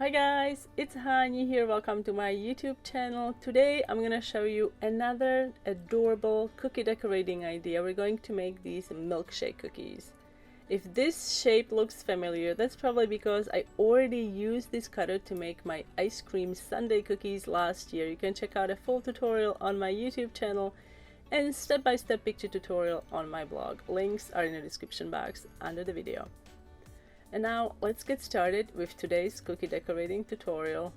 Hi guys, it's Hani here. Welcome to my YouTube channel. Today I'm gonna show you another adorable cookie decorating idea. We're going to make these milkshake cookies. If this shape looks familiar, that's probably because I already used this cutter to make my ice cream sundae cookies last year. You can check out a full tutorial on my YouTube channel and step-by-step picture tutorial on my blog. Links are in the description box under the video. And now let's get started with today's cookie decorating tutorial.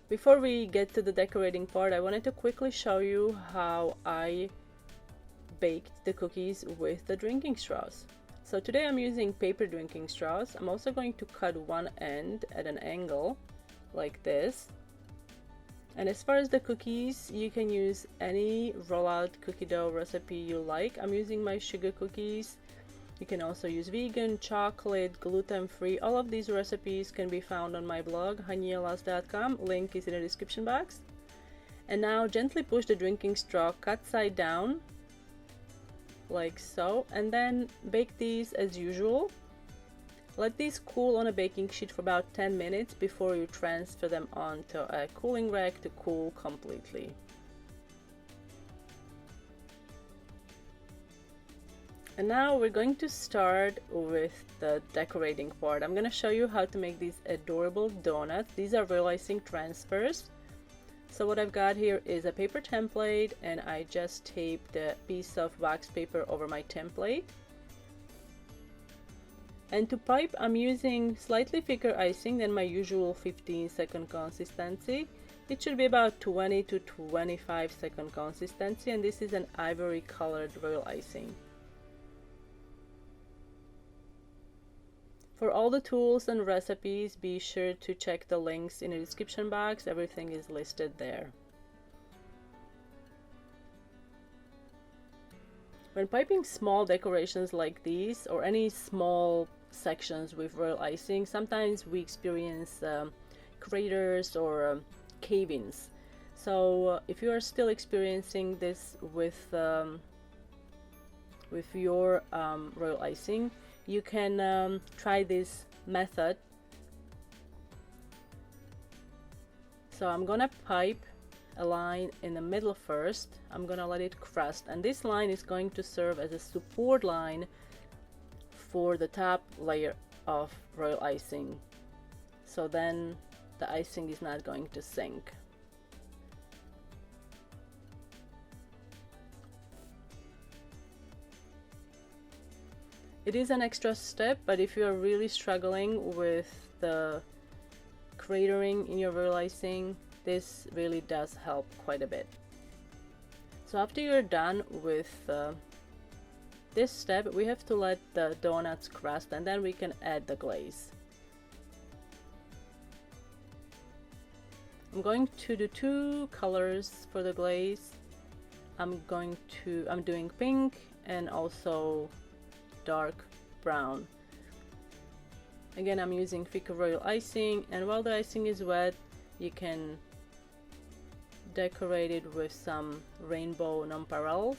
Before we get to the decorating part, I wanted to quickly show you how I baked the cookies with the drinking straws. So today I'm using paper drinking straws. I'm also going to cut one end at an angle like this. And as far as the cookies, you can use any rollout cookie dough recipe you like. I'm using my sugar cookies. You can also use vegan, chocolate, gluten-free. All of these recipes can be found on my blog, hanielas.com. Link is in the description box. And now gently push the drinking straw cut side down, like so, and then bake these as usual. Let these cool on a baking sheet for about 10 minutes before you transfer them onto a cooling rack to cool completely. And now we're going to start with the decorating part. I'm going to show you how to make these adorable donuts. These are real icing transfers. So what I've got here is a paper template, and I just taped a piece of wax paper over my template. And to pipe, I'm using slightly thicker icing than my usual 15-second consistency. It should be about 20 to 25-second consistency, and this is an ivory colored real icing. For all the tools and recipes, be sure to check the links in the description box. Everything is listed there. When piping small decorations like these, or any small sections with royal icing, sometimes we experience craters or cave-ins. So if you are still experiencing this with your royal icing, you can try this method. So I'm gonna pipe a line in the middle first. I'm gonna let it crust, and this line is going to serve as a support line for the top layer of royal icing, so then the icing is not going to sink. It is an extra step, but if you are really struggling with the cratering in your royal icing, this really does help quite a bit. So after you're done with this step, we have to let the donuts crust, and then we can add the glaze. I'm going to do two colors for the glaze. I'm doing pink and also dark brown. Again, I'm using thicker royal icing, and while the icing is wet, you can decorate it with some rainbow nonpareils.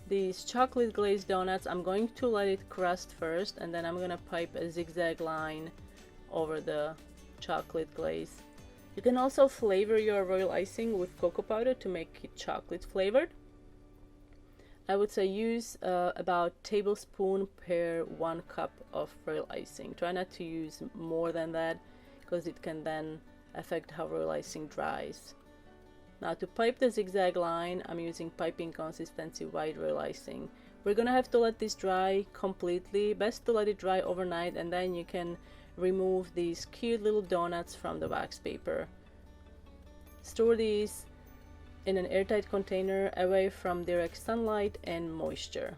These chocolate glazed donuts, I'm going to let it crust first, and then I'm gonna pipe a zigzag line over the chocolate glaze. You can also flavor your royal icing with cocoa powder to make it chocolate flavored. I would say use about tablespoon per 1 cup of royal icing. Try not to use more than that, because it can then affect how royal icing dries. Now to pipe the zigzag line, I'm using piping consistency white royal icing. We're gonna have to let this dry completely. Best to let it dry overnight, and then you can remove these cute little donuts from the wax paper. Store these in an airtight container away from direct sunlight and moisture.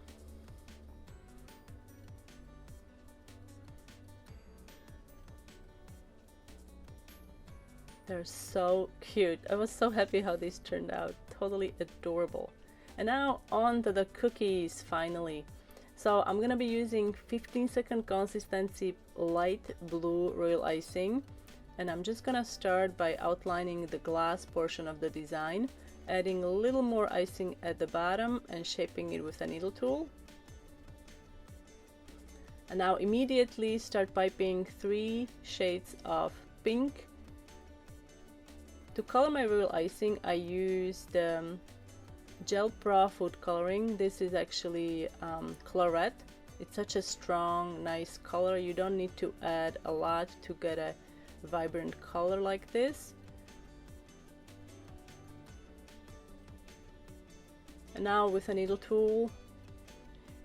They're so cute. I was so happy how these turned out. Totally adorable. And now on to the cookies finally. So I'm gonna be using 15-second consistency light blue royal icing, and I'm just gonna start by outlining the glass portion of the design. adding a little more icing at the bottom and shaping it with a needle tool. And now immediately start piping 3 shades of pink. To color my real icing, I used GelPro Food Coloring. This is actually Claret. It's such a strong, nice color. You don't need to add a lot to get a vibrant color like this. And now with a needle tool,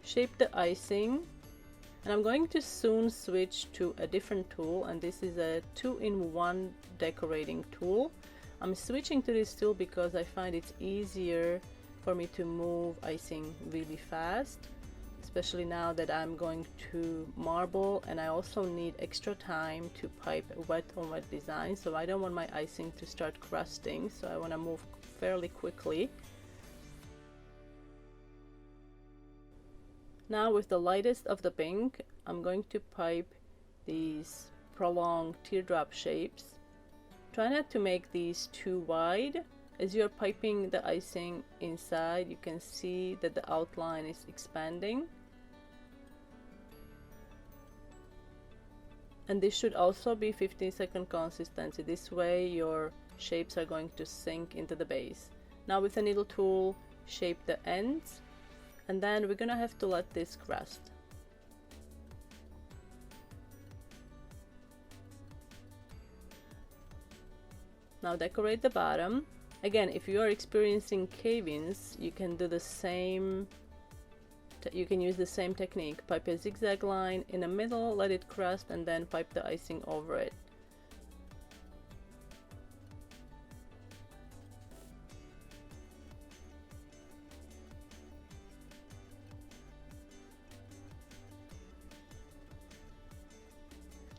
shape the icing. And I'm going to soon switch to a different tool, and this is a 2-in-1 decorating tool. I'm switching to this tool because I find it's easier for me to move icing really fast, especially now that I'm going to marble, and I also need extra time to pipe wet on wet design, so I don't want my icing to start crusting, so I want to move fairly quickly. Now with the lightest of the pink, I'm going to pipe these prolonged teardrop shapes. Try not to make these too wide. As you're piping the icing inside, you can see that the outline is expanding. And this should also be 15-second consistency. This way your shapes are going to sink into the base. Now with a needle tool, shape the ends, and then we're gonna have to let this crust. Now decorate the bottom. Again, if you are experiencing cave-ins, you can do the same. You can use the same technique. Pipe a zigzag line in the middle, let it crust, and then pipe the icing over it.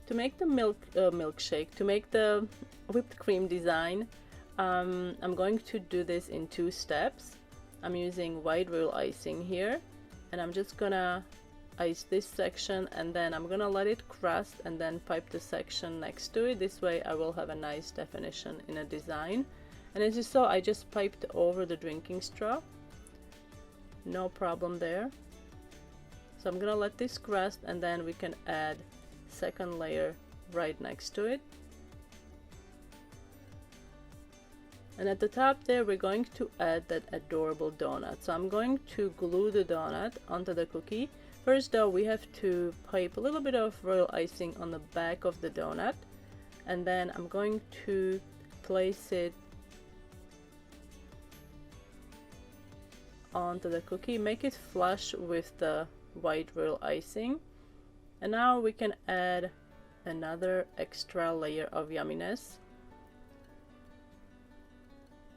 To make the milkshake, to make the whipped cream design, I'm going to do this in 2 steps. I'm using white real icing here, and I'm just gonna ice this section, and then I'm gonna let it crust and then pipe the section next to it. This way I will have a nice definition in a design. And as you saw, I just piped over the drinking straw. No problem there. So I'm gonna let this crust, and then we can add second layer right next to it. And at the top there, we're going to add that adorable donut. So I'm going to glue the donut onto the cookie. First though, we have to pipe a little bit of royal icing on the back of the donut, and then I'm going to place it onto the cookie, make it flush with the white royal icing. And now we can add another extra layer of yumminess.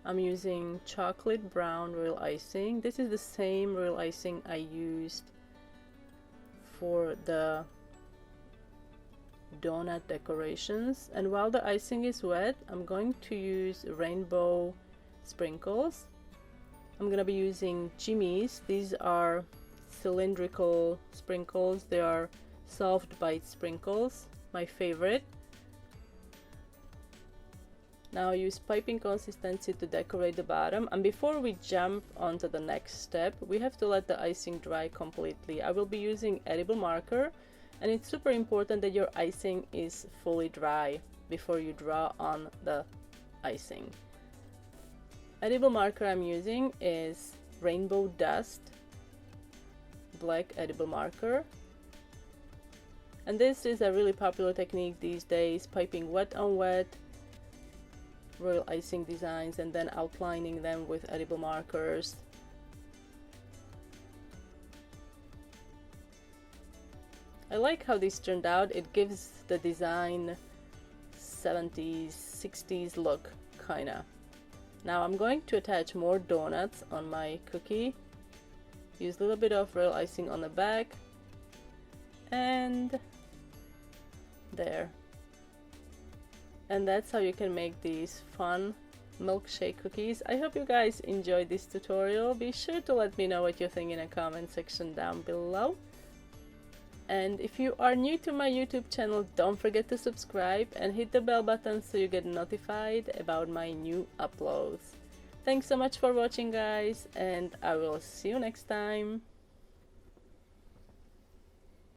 I'm using chocolate brown royal icing. This is the same royal icing I used for the donut decorations. And while the icing is wet, I'm going to use rainbow sprinkles. I'm gonna be using Jimmy's. These are cylindrical sprinkles. They are soft bite sprinkles, my favorite. Now use piping consistency to decorate the bottom, and before we jump onto the next step, we have to let the icing dry completely. I will be using edible marker, and it's super important that your icing is fully dry before you draw on the icing. Edible marker I'm using is Rainbow Dust black edible marker. And this is a really popular technique these days, piping wet on wet royal icing designs and then outlining them with edible markers. I like how this turned out. It gives the design 70s, 60s look, kinda. Now I'm going to attach more donuts on my cookie. Use a little bit of royal icing on the back, and there. And that's how you can make these fun milkshake cookies. I hope you guys enjoyed this tutorial. Be sure to let me know what you think in the comment section down below. And if you are new to my YouTube channel, don't forget to subscribe and hit the bell button so you get notified about my new uploads. Thanks so much for watching, guys, and I will see you next time.